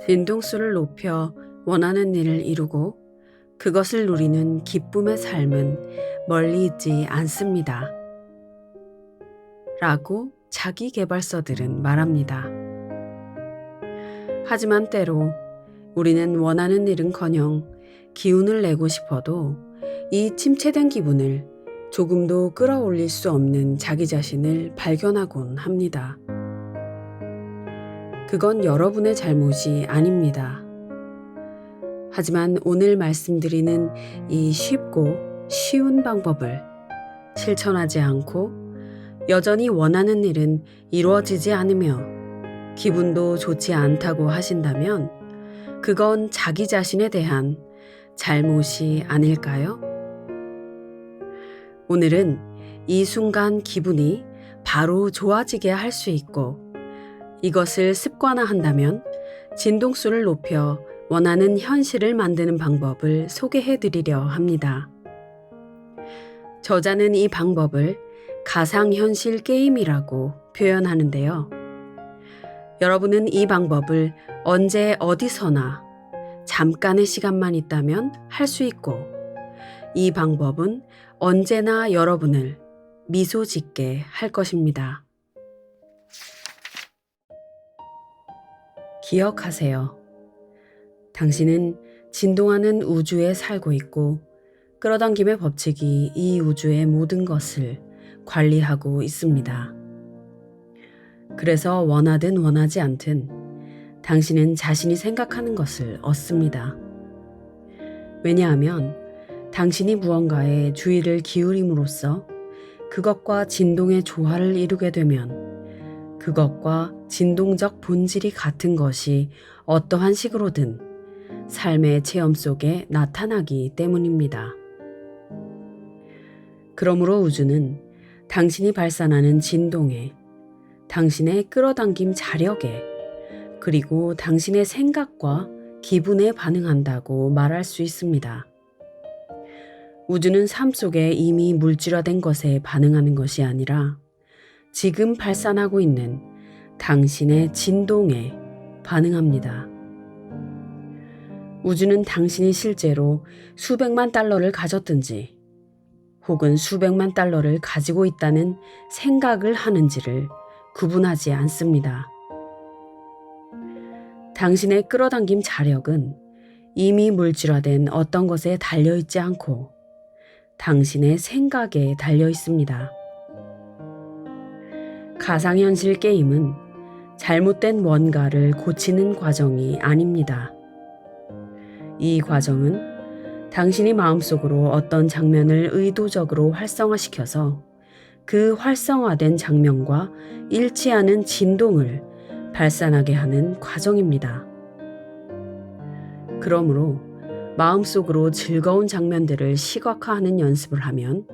빈동수를 높여 원하는 일을 이루고 그것을 누리는 기쁨의 삶은 멀리 있지 않습니다. 라고 자기계발서들은 말합니다. 하지만 때로 우리는 원하는 일은커녕 기운을 내고 싶어도 이 침체된 기분을 조금도 끌어올릴 수 없는 자기 자신을 발견하곤 합니다. 그건 여러분의 잘못이 아닙니다. 하지만 오늘 말씀드리는 이 쉽고 쉬운 방법을 실천하지 않고 여전히 원하는 일은 이루어지지 않으며 기분도 좋지 않다고 하신다면 그건 자기 자신에 대한 잘못이 아닐까요? 오늘은 이 순간 기분이 바로 좋아지게 할 수 있고 이것을 습관화한다면 진동수를 높여 원하는 현실을 만드는 방법을 소개해 드리려 합니다. 저자는 이 방법을 가상현실 게임이라고 표현하는데요. 여러분은 이 방법을 언제 어디서나 잠깐의 시간만 있다면 할 수 있고 이 방법은 언제나 여러분을 미소 짓게 할 것입니다. 기억하세요. 당신은 진동하는 우주에 살고 있고 끌어당김의 법칙이 이 우주의 모든 것을 관리하고 있습니다. 그래서 원하든 원하지 않든 당신은 자신이 생각하는 것을 얻습니다. 왜냐하면 당신이 무언가에 주의를 기울임으로써 그것과 진동의 조화를 이루게 되면 그것과 진동적 본질이 같은 것이 어떠한 식으로든 삶의 체험 속에 나타나기 때문입니다. 그러므로 우주는 당신이 발산하는 진동에, 당신의 끌어당김 자력에, 그리고 당신의 생각과 기분에 반응한다고 말할 수 있습니다. 우주는 삶 속에 이미 물질화된 것에 반응하는 것이 아니라 지금 발산하고 있는 당신의 진동에 반응합니다. 우주는 당신이 실제로 수백만 달러를 가졌든지 혹은 수백만 달러를 가지고 있다는 생각을 하는지를 구분하지 않습니다. 당신의 끌어당김 자력은 이미 물질화된 어떤 것에 달려있지 않고 당신의 생각에 달려 있습니다. 가상현실 게임은 잘못된 뭔가를 고치는 과정이 아닙니다. 이 과정은 당신이 마음속으로 어떤 장면을 의도적으로 활성화시켜서 그 활성화된 장면과 일치하는 진동을 발산하게 하는 과정입니다. 그러므로 마음속으로 즐거운 장면들을 시각화하는 연습을 하면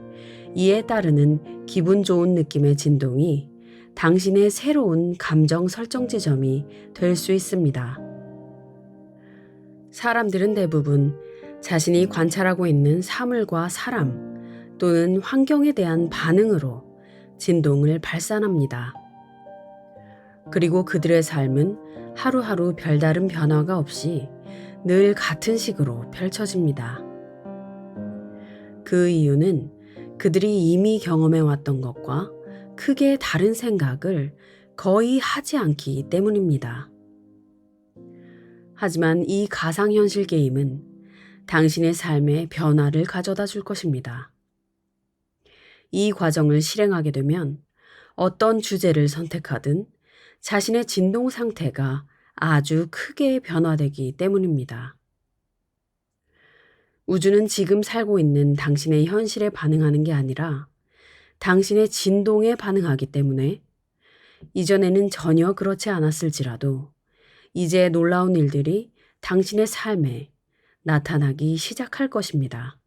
이에 따르는 기분 좋은 느낌의 진동이 당신의 새로운 감정 설정 지점이 될 수 있습니다. 사람들은 대부분 자신이 관찰하고 있는 사물과 사람 또는 환경에 대한 반응으로 진동을 발산합니다. 그리고 그들의 삶은 하루하루 별다른 변화가 없이 늘 같은 식으로 펼쳐집니다. 그 이유는 그들이 이미 경험해왔던 것과 크게 다른 생각을 거의 하지 않기 때문입니다. 하지만 이 가상현실 게임은 당신의 삶에 변화를 가져다 줄 것입니다. 이 과정을 실행하게 되면 어떤 주제를 선택하든 자신의 진동 상태가 아주 크게 변화되기 때문입니다. 우주는 지금 살고 있는 당신의 현실에 반응하는 게 아니라 당신의 진동에 반응하기 때문에 이전에는 전혀 그렇지 않았을지라도 이제 놀라운 일들이 당신의 삶에 나타나기 시작할 것입니다.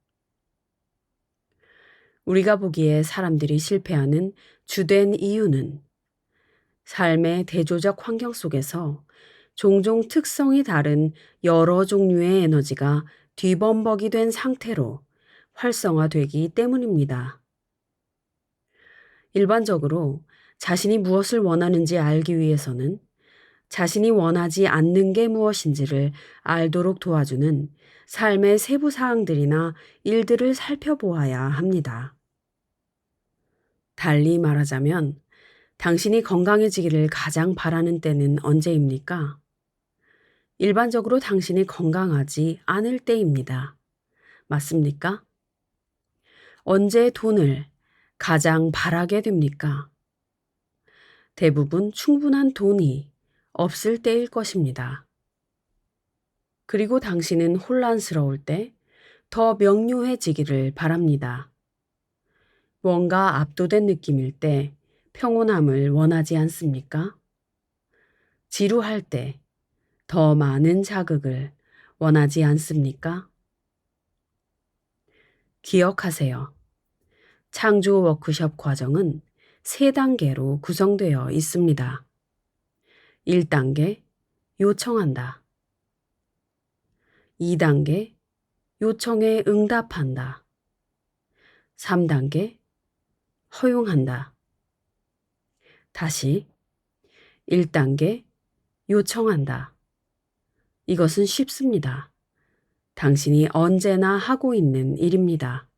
우리가 보기에 사람들이 실패하는 주된 이유는 삶의 대조적 환경 속에서 종종 특성이 다른 여러 종류의 에너지가 뒤범벅이 된 상태로 활성화되기 때문입니다. 일반적으로 자신이 무엇을 원하는지 알기 위해서는 자신이 원하지 않는 게 무엇인지를 알도록 도와주는 삶의 세부 사항들이나 일들을 살펴보아야 합니다. 달리 말하자면 당신이 건강해지기를 가장 바라는 때는 언제입니까? 일반적으로 당신이 건강하지 않을 때입니다. 맞습니까? 언제 돈을 가장 바라게 됩니까? 대부분 충분한 돈이 없을 때일 것입니다. 그리고 당신은 혼란스러울 때 더 명료해지기를 바랍니다. 뭔가 압도된 느낌일 때 평온함을 원하지 않습니까? 지루할 때 더 많은 자극을 원하지 않습니까? 기억하세요. 창조 워크숍 과정은 3단계로 구성되어 있습니다. 1단계 요청한다. 2단계 요청에 응답한다. 3단계 허용한다. 다시 1단계 요청한다. 이것은 쉽습니다. 당신이 언제나 하고 있는 일입니다.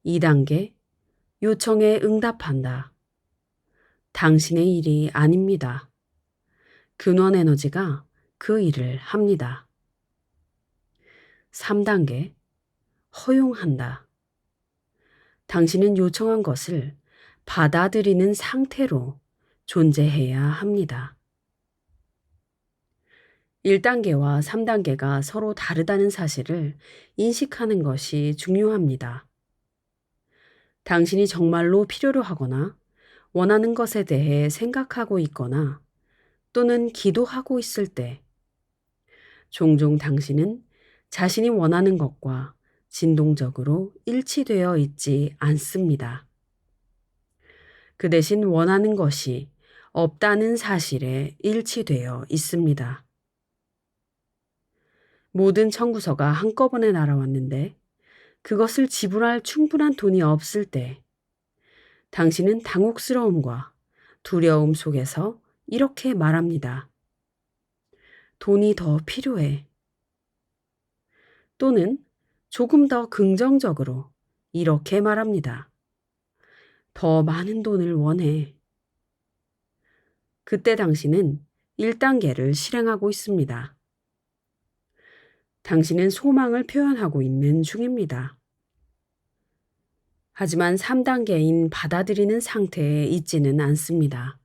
2단계 요청에 응답한다. 당신의 일이 아닙니다. 근원 에너지가 그 일을 합니다. 3단계 허용한다. 당신은 요청한 것을 받아들이는 상태로 존재해야 합니다. 1단계와 3단계가 서로 다르다는 사실을 인식하는 것이 중요합니다. 당신이 정말로 필요로 하거나 원하는 것에 대해 생각하고 있거나 또는 기도하고 있을 때 종종 당신은 자신이 원하는 것과 진동적으로 일치되어 있지 않습니다. 그 대신 원하는 것이 없다는 사실에 일치되어 있습니다. 모든 청구서가 한꺼번에 날아왔는데 그것을 지불할 충분한 돈이 없을 때 당신은 당혹스러움과 두려움 속에서 이렇게 말합니다. 돈이 더 필요해. 또는 조금 더 긍정적으로 이렇게 말합니다. 더 많은 돈을 원해. 그때 당신은 1단계를 실행하고 있습니다. 당신은 소망을 표현하고 있는 중입니다. 하지만 3단계인 받아들이는 상태에 있지는 않습니다.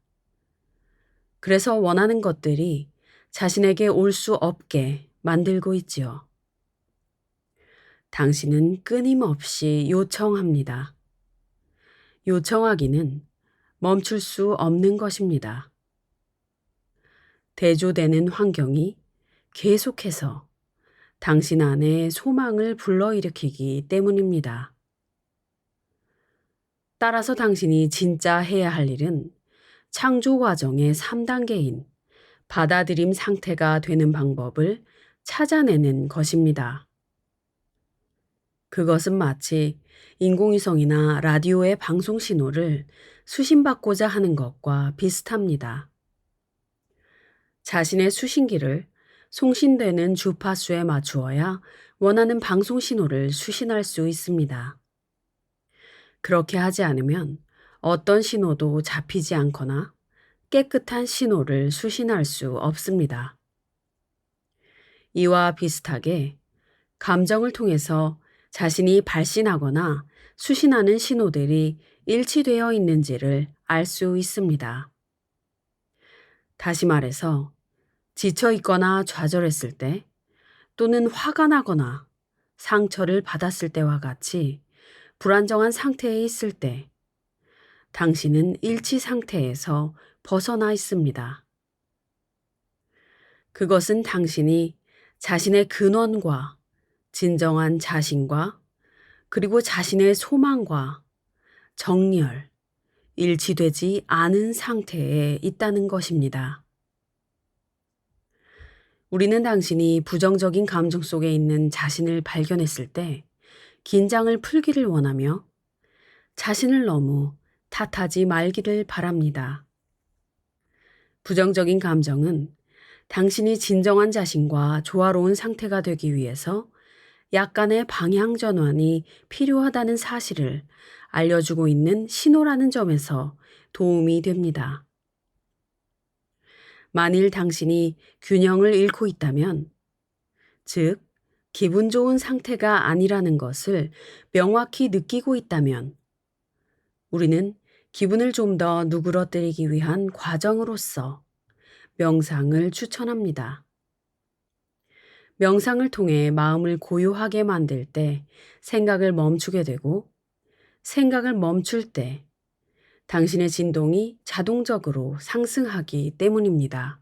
그래서 원하는 것들이 자신에게 올 수 없게 만들고 있지요. 당신은 끊임없이 요청합니다. 요청하기는 멈출 수 없는 것입니다. 대조되는 환경이 계속해서 당신 안에 소망을 불러일으키기 때문입니다. 따라서 당신이 진짜 해야 할 일은 창조 과정의 3단계인 받아들임 상태가 되는 방법을 찾아내는 것입니다. 그것은 마치 인공위성이나 라디오의 방송 신호를 수신받고자 하는 것과 비슷합니다. 자신의 수신기를 송신되는 주파수에 맞추어야 원하는 방송 신호를 수신할 수 있습니다. 그렇게 하지 않으면 어떤 신호도 잡히지 않거나 깨끗한 신호를 수신할 수 없습니다. 이와 비슷하게 감정을 통해서 자신이 발신하거나 수신하는 신호들이 일치되어 있는지를 알 수 있습니다. 다시 말해서 지쳐 있거나 좌절했을 때 또는 화가 나거나 상처를 받았을 때와 같이 불안정한 상태에 있을 때 당신은 일치 상태에서 벗어나 있습니다. 그것은 당신이 자신의 근원과 진정한 자신과 그리고 자신의 소망과 정렬, 일치되지 않은 상태에 있다는 것입니다. 우리는 당신이 부정적인 감정 속에 있는 자신을 발견했을 때 긴장을 풀기를 원하며 자신을 너무 탓하지 말기를 바랍니다. 부정적인 감정은 당신이 진정한 자신과 조화로운 상태가 되기 위해서 약간의 방향 전환이 필요하다는 사실을 알려주고 있는 신호라는 점에서 도움이 됩니다. 만일 당신이 균형을 잃고 있다면, 즉, 기분 좋은 상태가 아니라는 것을 명확히 느끼고 있다면, 우리는 기분을 좀 더 누그러뜨리기 위한 과정으로서 명상을 추천합니다. 명상을 통해 마음을 고요하게 만들 때 생각을 멈추게 되고, 생각을 멈출 때 당신의 진동이 자동적으로 상승하기 때문입니다.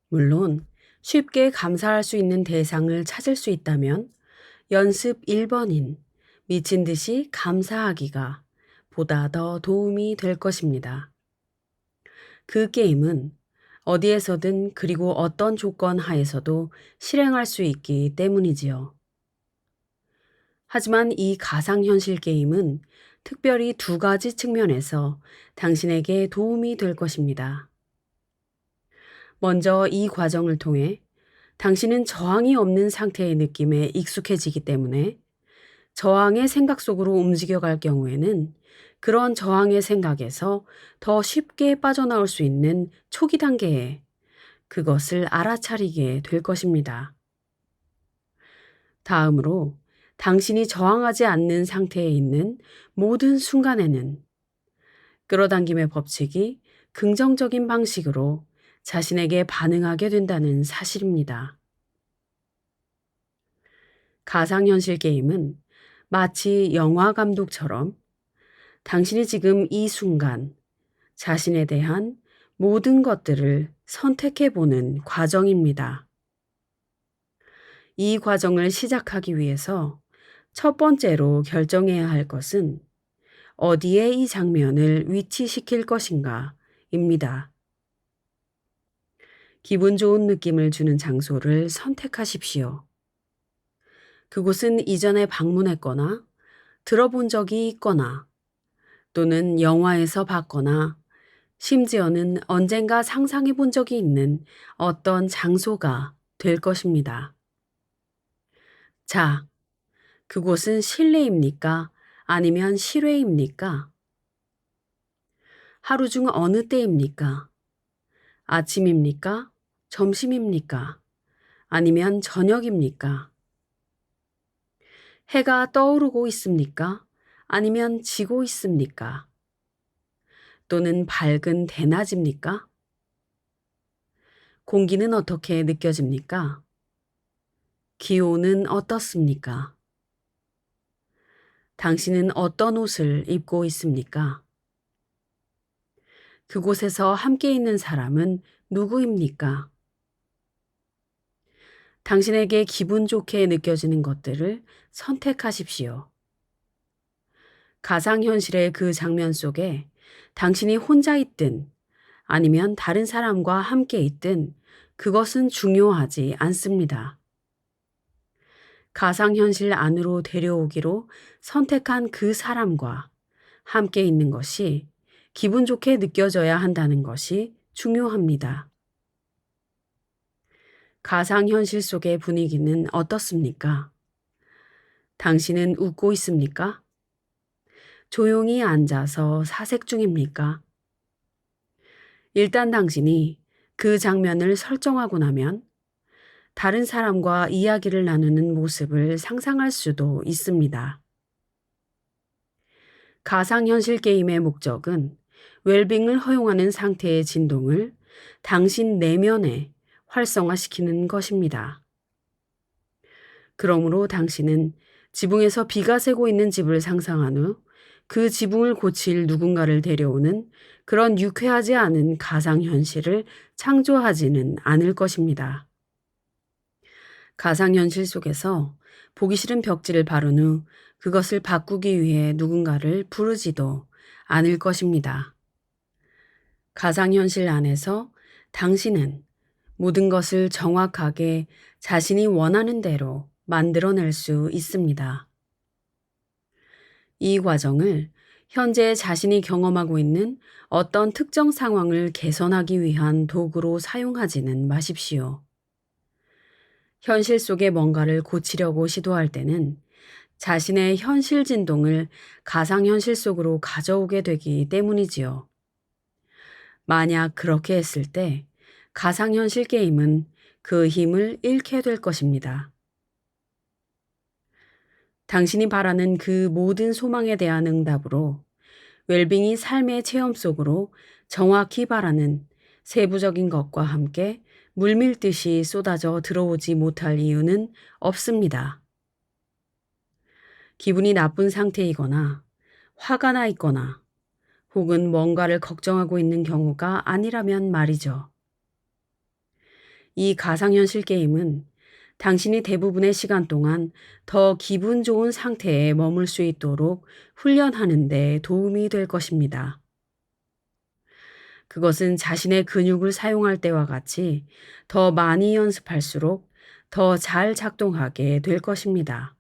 물론 쉽게 감사할 수 있는 대상을 찾을 수 있다면 연습 1번인 미친 듯이 감사하기가 보다 더 도움이 될 것입니다. 그 게임은 어디에서든 그리고 어떤 조건 하에서도 실행할 수 있기 때문이지요. 하지만 이 가상현실 게임은 특별히 두 가지 측면에서 당신에게 도움이 될 것입니다. 먼저 이 과정을 통해 당신은 저항이 없는 상태의 느낌에 익숙해지기 때문에 저항의 생각 속으로 움직여갈 경우에는 그런 저항의 생각에서 더 쉽게 빠져나올 수 있는 초기 단계에 그것을 알아차리게 될 것입니다. 다음으로 당신이 저항하지 않는 상태에 있는 모든 순간에는 끌어당김의 법칙이 긍정적인 방식으로 자신에게 반응하게 된다는 사실입니다. 가상현실 게임은 마치 영화 감독처럼 당신이 지금 이 순간 자신에 대한 모든 것들을 선택해 보는 과정입니다. 이 과정을 시작하기 위해서 첫 번째로 결정해야 할 것은 어디에 이 장면을 위치시킬 것인가 입니다. 기분 좋은 느낌을 주는 장소를 선택하십시오. 그곳은 이전에 방문했거나 들어본 적이 있거나 또는 영화에서 봤거나 심지어는 언젠가 상상해 본 적이 있는 어떤 장소가 될 것입니다. 자, 그곳은 실내입니까? 아니면 실외입니까? 하루 중 어느 때입니까? 아침입니까? 점심입니까? 아니면 저녁입니까? 해가 떠오르고 있습니까? 아니면 지고 있습니까? 또는 밝은 대낮입니까? 공기는 어떻게 느껴집니까? 기온은 어떻습니까? 당신은 어떤 옷을 입고 있습니까? 그곳에서 함께 있는 사람은 누구입니까? 당신에게 기분 좋게 느껴지는 것들을 선택하십시오. 가상현실의 그 장면 속에 당신이 혼자 있든 아니면 다른 사람과 함께 있든 그것은 중요하지 않습니다. 가상현실 안으로 데려오기로 선택한 그 사람과 함께 있는 것이 기분 좋게 느껴져야 한다는 것이 중요합니다. 가상현실 속의 분위기는 어떻습니까? 당신은 웃고 있습니까? 조용히 앉아서 사색 중입니까? 일단 당신이 그 장면을 설정하고 나면 다른 사람과 이야기를 나누는 모습을 상상할 수도 있습니다. 가상현실 게임의 목적은 웰빙을 허용하는 상태의 진동을 당신 내면에 활성화시키는 것입니다. 그러므로 당신은 지붕에서 비가 새고 있는 집을 상상한 후 그 지붕을 고칠 누군가를 데려오는 그런 유쾌하지 않은 가상현실을 창조하지는 않을 것입니다. 가상현실 속에서 보기 싫은 벽지를 바른 후 그것을 바꾸기 위해 누군가를 부르지도 않을 것입니다. 가상현실 안에서 당신은 모든 것을 정확하게 자신이 원하는 대로 만들어낼 수 있습니다. 이 과정을 현재 자신이 경험하고 있는 어떤 특정 상황을 개선하기 위한 도구로 사용하지는 마십시오. 현실 속의 뭔가를 고치려고 시도할 때는 자신의 현실 진동을 가상현실 속으로 가져오게 되기 때문이지요. 만약 그렇게 했을 때 가상현실 게임은 그 힘을 잃게 될 것입니다. 당신이 바라는 그 모든 소망에 대한 응답으로 웰빙이 삶의 체험 속으로 정확히 바라는 세부적인 것과 함께 물밀듯이 쏟아져 들어오지 못할 이유는 없습니다. 기분이 나쁜 상태이거나 화가 나 있거나 혹은 뭔가를 걱정하고 있는 경우가 아니라면 말이죠. 이 가상현실 게임은 당신이 대부분의 시간 동안 더 기분 좋은 상태에 머물 수 있도록 훈련하는 데 도움이 될 것입니다. 그것은 자신의 근육을 사용할 때와 같이 더 많이 연습할수록 더 잘 작동하게 될 것입니다.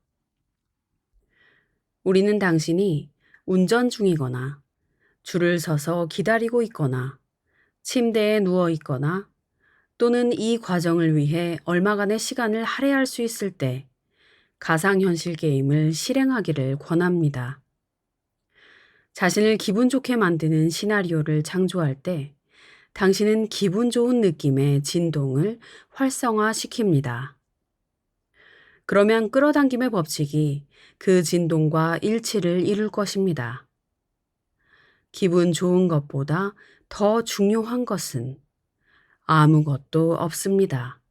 우리는 당신이 운전 중이거나 줄을 서서 기다리고 있거나 침대에 누워 있거나 또는 이 과정을 위해 얼마간의 시간을 할애할 수 있을 때 가상현실 게임을 실행하기를 권합니다. 자신을 기분 좋게 만드는 시나리오를 창조할 때 당신은 기분 좋은 느낌의 진동을 활성화시킵니다. 그러면 끌어당김의 법칙이 그 진동과 일치를 이룰 것입니다. 기분 좋은 것보다 더 중요한 것은 아무것도 없습니다.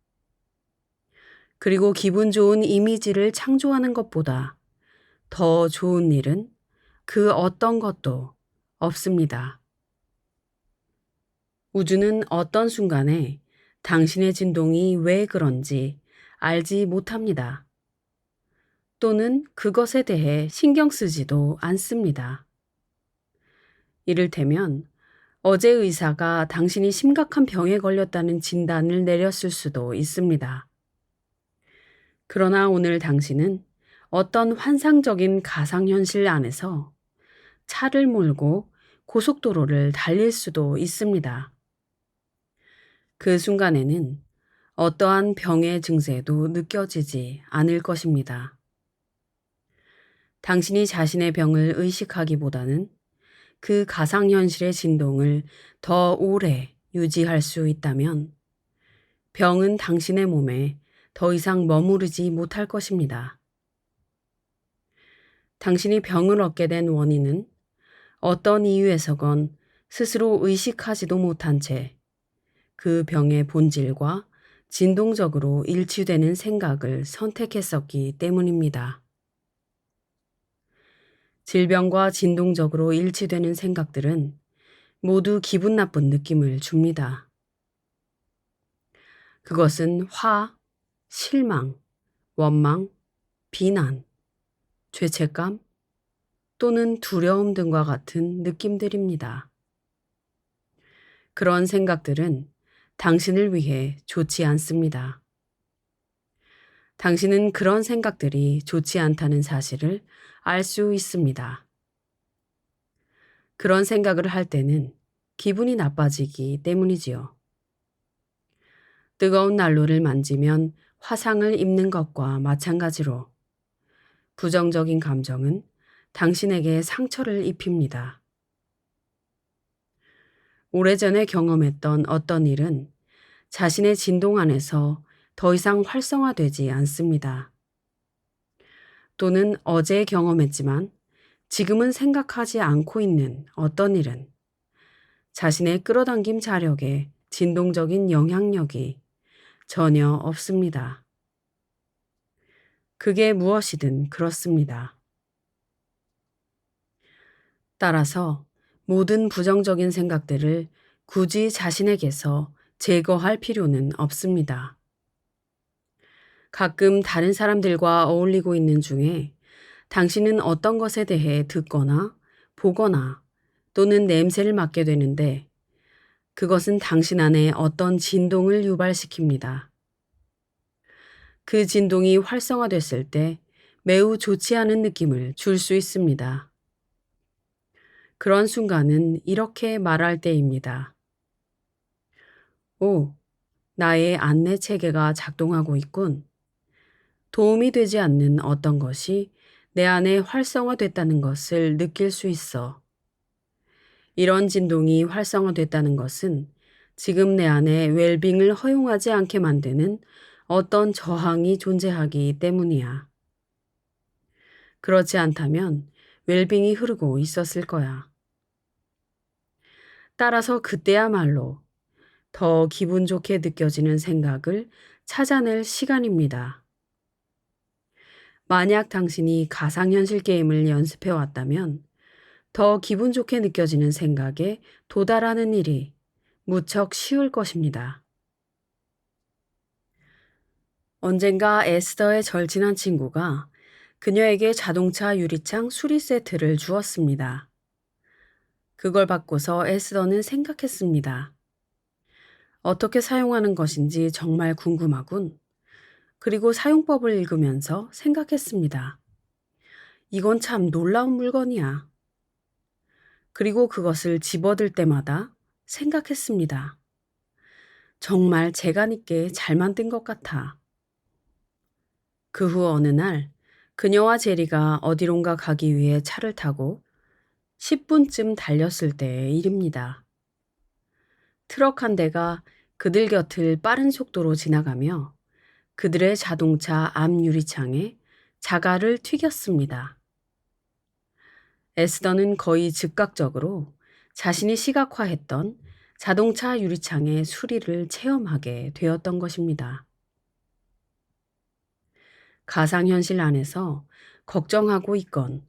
그리고 기분 좋은 이미지를 창조하는 것보다 더 좋은 일은 그 어떤 것도 없습니다. 우주는 어떤 순간에 당신의 진동이 왜 그런지 알지 못합니다. 또는 그것에 대해 신경 쓰지도 않습니다. 이를테면 어제 의사가 당신이 심각한 병에 걸렸다는 진단을 내렸을 수도 있습니다. 그러나 오늘 당신은 어떤 환상적인 가상현실 안에서 차를 몰고 고속도로를 달릴 수도 있습니다. 그 순간에는 어떠한 병의 증세도 느껴지지 않을 것입니다. 당신이 자신의 병을 의식하기보다는 그 가상현실의 진동을 더 오래 유지할 수 있다면 병은 당신의 몸에 더 이상 머무르지 못할 것입니다. 당신이 병을 얻게 된 원인은 어떤 이유에서건 스스로 의식하지도 못한 채 그 병의 본질과 진동적으로 일치되는 생각을 선택했었기 때문입니다. 질병과 진동적으로 일치되는 생각들은 모두 기분 나쁜 느낌을 줍니다. 그것은 화, 실망, 원망, 비난, 죄책감 또는 두려움 등과 같은 느낌들입니다. 그런 생각들은 당신을 위해 좋지 않습니다. 당신은 그런 생각들이 좋지 않다는 사실을 알 수 있습니다. 그런 생각을 할 때는 기분이 나빠지기 때문이지요. 뜨거운 난로를 만지면 화상을 입는 것과 마찬가지로 부정적인 감정은 당신에게 상처를 입힙니다. 오래전에 경험했던 어떤 일은 자신의 진동 안에서 더 이상 활성화되지 않습니다. 또는 어제 경험했지만 지금은 생각하지 않고 있는 어떤 일은 자신의 끌어당김 자력에 진동적인 영향력이 전혀 없습니다. 그게 무엇이든 그렇습니다. 따라서 모든 부정적인 생각들을 굳이 자신에게서 제거할 필요는 없습니다. 가끔 다른 사람들과 어울리고 있는 중에 당신은 어떤 것에 대해 듣거나 보거나 또는 냄새를 맡게 되는데 그것은 당신 안에 어떤 진동을 유발시킵니다. 그 진동이 활성화됐을 때 매우 좋지 않은 느낌을 줄 수 있습니다. 그런 순간은 이렇게 말할 때입니다. 오, 나의 안내 체계가 작동하고 있군. 도움이 되지 않는 어떤 것이 내 안에 활성화됐다는 것을 느낄 수 있어. 이런 진동이 활성화됐다는 것은 지금 내 안에 웰빙을 허용하지 않게 만드는 어떤 저항이 존재하기 때문이야. 그렇지 않다면 웰빙이 흐르고 있었을 거야. 따라서 그때야말로 더 기분 좋게 느껴지는 생각을 찾아낼 시간입니다. 만약 당신이 가상현실 게임을 연습해 왔다면 더 기분 좋게 느껴지는 생각에 도달하는 일이 무척 쉬울 것입니다. 언젠가 에스더의 절친한 친구가 그녀에게 자동차 유리창 수리 세트를 주었습니다. 그걸 받고서 에스더는 생각했습니다. 어떻게 사용하는 것인지 정말 궁금하군. 그리고 사용법을 읽으면서 생각했습니다. 이건 참 놀라운 물건이야. 그리고 그것을 집어들 때마다 생각했습니다. 정말 재간 있게 잘 만든 것 같아. 그 후 어느 날 그녀와 제리가 어디론가 가기 위해 차를 타고 10분쯤 달렸을 때의 일입니다. 트럭 한 대가 그들 곁을 빠른 속도로 지나가며 그들의 자동차 앞 유리창에 자갈을 튀겼습니다. 에스더는 거의 즉각적으로 자신이 시각화했던 자동차 유리창의 수리를 체험하게 되었던 것입니다. 가상현실 안에서 걱정하고 있건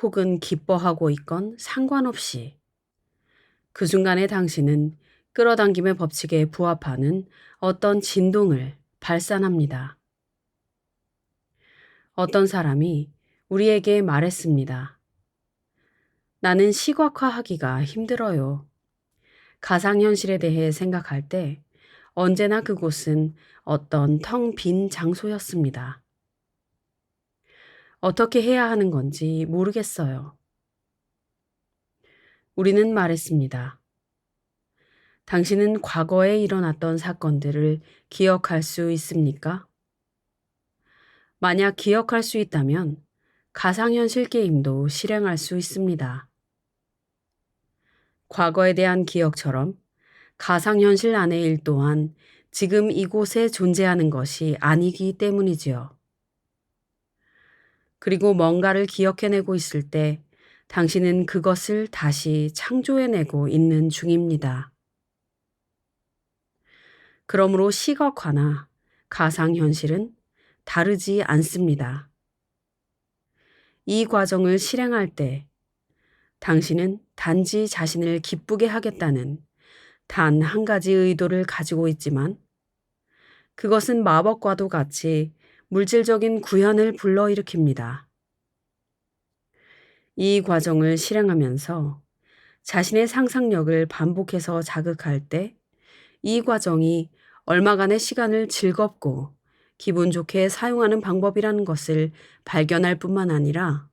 혹은 기뻐하고 있건 상관없이 그 순간에 당신은 끌어당김의 법칙에 부합하는 어떤 진동을 발산합니다. 어떤 사람이 우리에게 말했습니다. 나는 시각화하기가 힘들어요. 가상현실에 대해 생각할 때 언제나 그곳은 어떤 텅 빈 장소였습니다. 어떻게 해야 하는 건지 모르겠어요. 우리는 말했습니다. 당신은 과거에 일어났던 사건들을 기억할 수 있습니까? 만약 기억할 수 있다면 가상현실 게임도 실행할 수 있습니다. 과거에 대한 기억처럼 가상현실 안의 일 또한 지금 이곳에 존재하는 것이 아니기 때문이지요. 그리고 뭔가를 기억해내고 있을 때 당신은 그것을 다시 창조해내고 있는 중입니다. 그러므로 시각화나 가상현실은 다르지 않습니다. 이 과정을 실행할 때 당신은 단지 자신을 기쁘게 하겠다는 단 한 가지 의도를 가지고 있지만 그것은 마법과도 같이 물질적인 구현을 불러일으킵니다. 이 과정을 실행하면서 자신의 상상력을 반복해서 자극할 때 이 과정이 얼마간의 시간을 즐겁고 기분 좋게 사용하는 방법이라는 것을 발견할 뿐만 아니라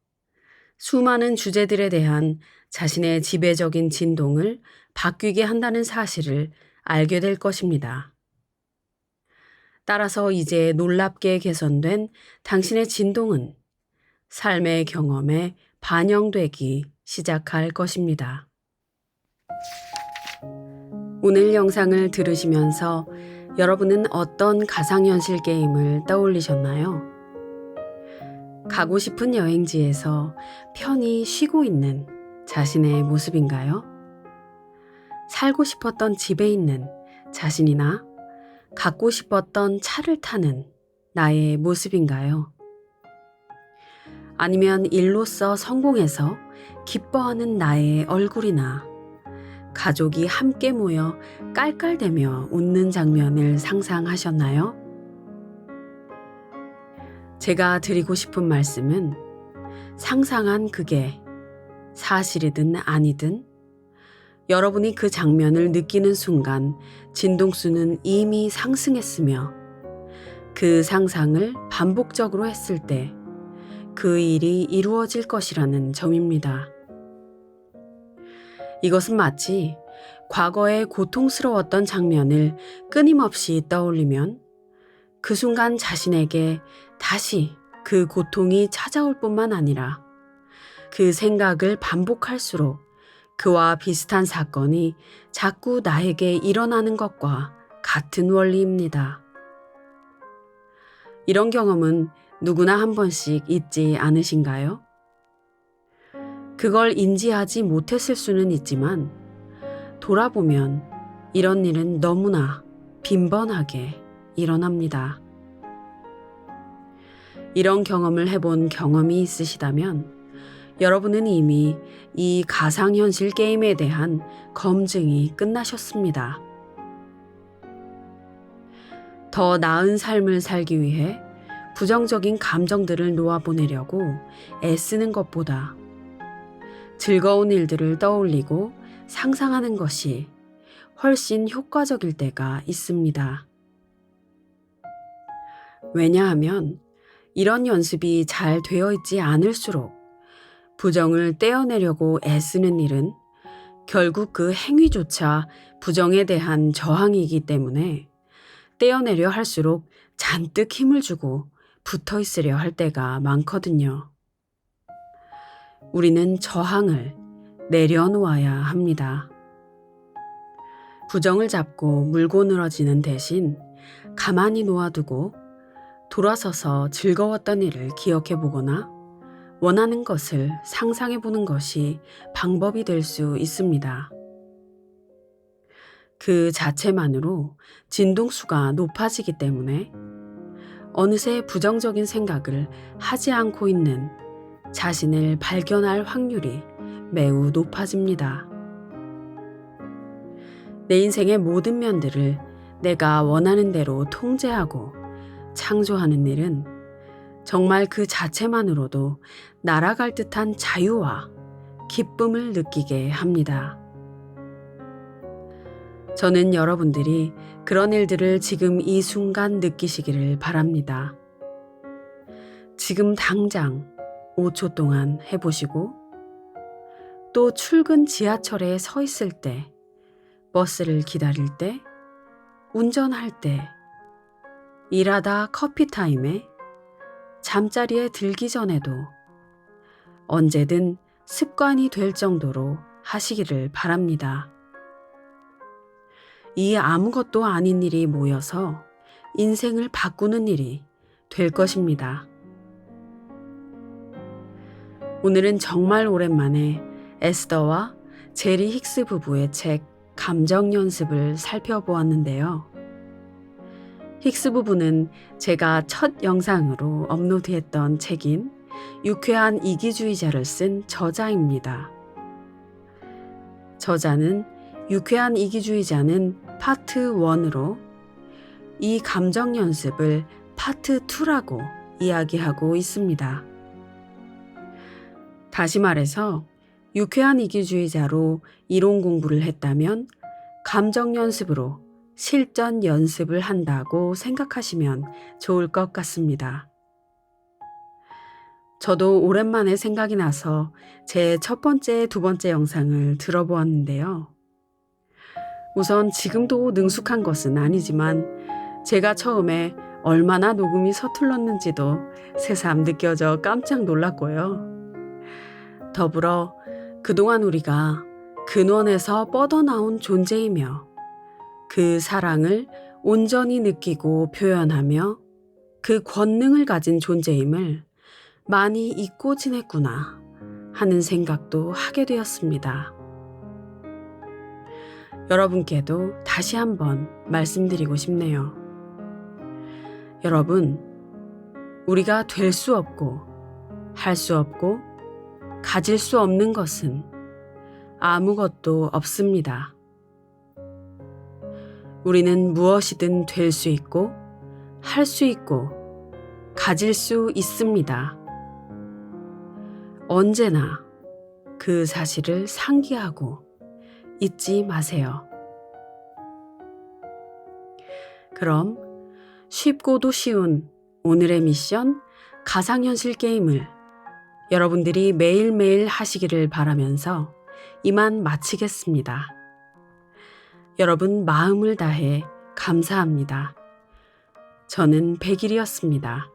수많은 주제들에 대한 자신의 지배적인 진동을 바뀌게 한다는 사실을 알게 될 것입니다. 따라서 이제 놀랍게 개선된 당신의 진동은 삶의 경험에 반영되기 시작할 것입니다. 오늘 영상을 들으시면서 여러분은 어떤 가상현실 게임을 떠올리셨나요? 가고 싶은 여행지에서 편히 쉬고 있는 자신의 모습인가요? 살고 싶었던 집에 있는 자신이나 갖고 싶었던 차를 타는 나의 모습인가요? 아니면 일로서 성공해서 기뻐하는 나의 얼굴이나 가족이 함께 모여 깔깔대며 웃는 장면을 상상하셨나요? 제가 드리고 싶은 말씀은 상상한 그게 사실이든 아니든 여러분이 그 장면을 느끼는 순간 진동수는 이미 상승했으며 그 상상을 반복적으로 했을 때 그 일이 이루어질 것이라는 점입니다. 이것은 마치 과거의 고통스러웠던 장면을 끊임없이 떠올리면 그 순간 자신에게 다시 그 고통이 찾아올 뿐만 아니라 그 생각을 반복할수록 그와 비슷한 사건이 자꾸 나에게 일어나는 것과 같은 원리입니다. 이런 경험은 누구나 한 번씩 있지 않으신가요? 그걸 인지하지 못했을 수는 있지만 돌아보면 이런 일은 너무나 빈번하게 일어납니다. 이런 경험을 해본 경험이 있으시다면 여러분은 이미 이 가상현실 게임에 대한 검증이 끝나셨습니다. 더 나은 삶을 살기 위해 부정적인 감정들을 놓아보내려고 애쓰는 것보다 즐거운 일들을 떠올리고 상상하는 것이 훨씬 효과적일 때가 있습니다. 왜냐하면 이런 연습이 잘 되어 있지 않을수록 부정을 떼어내려고 애쓰는 일은 결국 그 행위조차 부정에 대한 저항이기 때문에 떼어내려 할수록 잔뜩 힘을 주고 붙어 있으려 할 때가 많거든요. 우리는 저항을 내려놓아야 합니다. 부정을 잡고 물고 늘어지는 대신 가만히 놓아두고 돌아서서 즐거웠던 일을 기억해 보거나 원하는 것을 상상해 보는 것이 방법이 될 수 있습니다. 그 자체만으로 진동수가 높아지기 때문에 어느새 부정적인 생각을 하지 않고 있는 자신을 발견할 확률이 매우 높아집니다. 내 인생의 모든 면들을 내가 원하는 대로 통제하고 창조하는 일은 정말 그 자체만으로도 날아갈 듯한 자유와 기쁨을 느끼게 합니다. 저는 여러분들이 그런 일들을 지금 이 순간 느끼시기를 바랍니다. 지금 당장 5초 동안 해보시고 또 출근 지하철에 서 있을 때, 버스를 기다릴 때, 운전할 때, 일하다 커피 타임에, 잠자리에 들기 전에도 언제든 습관이 될 정도로 하시기를 바랍니다. 이 아무것도 아닌 일이 모여서 인생을 바꾸는 일이 될 것입니다. 오늘은 정말 오랜만에 에스더와 제리 힉스 부부의 책 감정 연습을 살펴보았는데요. 힉스 부부는 제가 첫 영상으로 업로드했던 책인 유쾌한 이기주의자를 쓴 저자입니다. 저자는 유쾌한 이기주의자는 파트 1으로 이 감정 연습을 파트 2라고 이야기하고 있습니다. 다시 말해서 유쾌한 이기주의자로 이론 공부를 했다면 감정 연습으로 실전 연습을 한다고 생각하시면 좋을 것 같습니다. 저도 오랜만에 생각이 나서 제 첫 번째, 두 번째 영상을 들어보았는데요. 우선 지금도 능숙한 것은 아니지만 제가 처음에 얼마나 녹음이 서툴렀는지도 새삼 느껴져 깜짝 놀랐고요. 더불어 그동안 우리가 근원에서 뻗어나온 존재이며 그 사랑을 온전히 느끼고 표현하며 그 권능을 가진 존재임을 많이 잊고 지냈구나 하는 생각도 하게 되었습니다. 여러분께도 다시 한번 말씀드리고 싶네요. 여러분, 우리가 될 수 없고 할 수 없고 가질 수 없는 것은 아무것도 없습니다. 우리는 무엇이든 될 수 있고 할 수 있고 가질 수 있습니다. 언제나 그 사실을 상기하고 잊지 마세요. 그럼 쉽고도 쉬운 오늘의 미션 가상현실 게임을 여러분들이 매일매일 하시기를 바라면서 이만 마치겠습니다. 여러분 마음을 다해 감사합니다. 저는 백일이었습니다.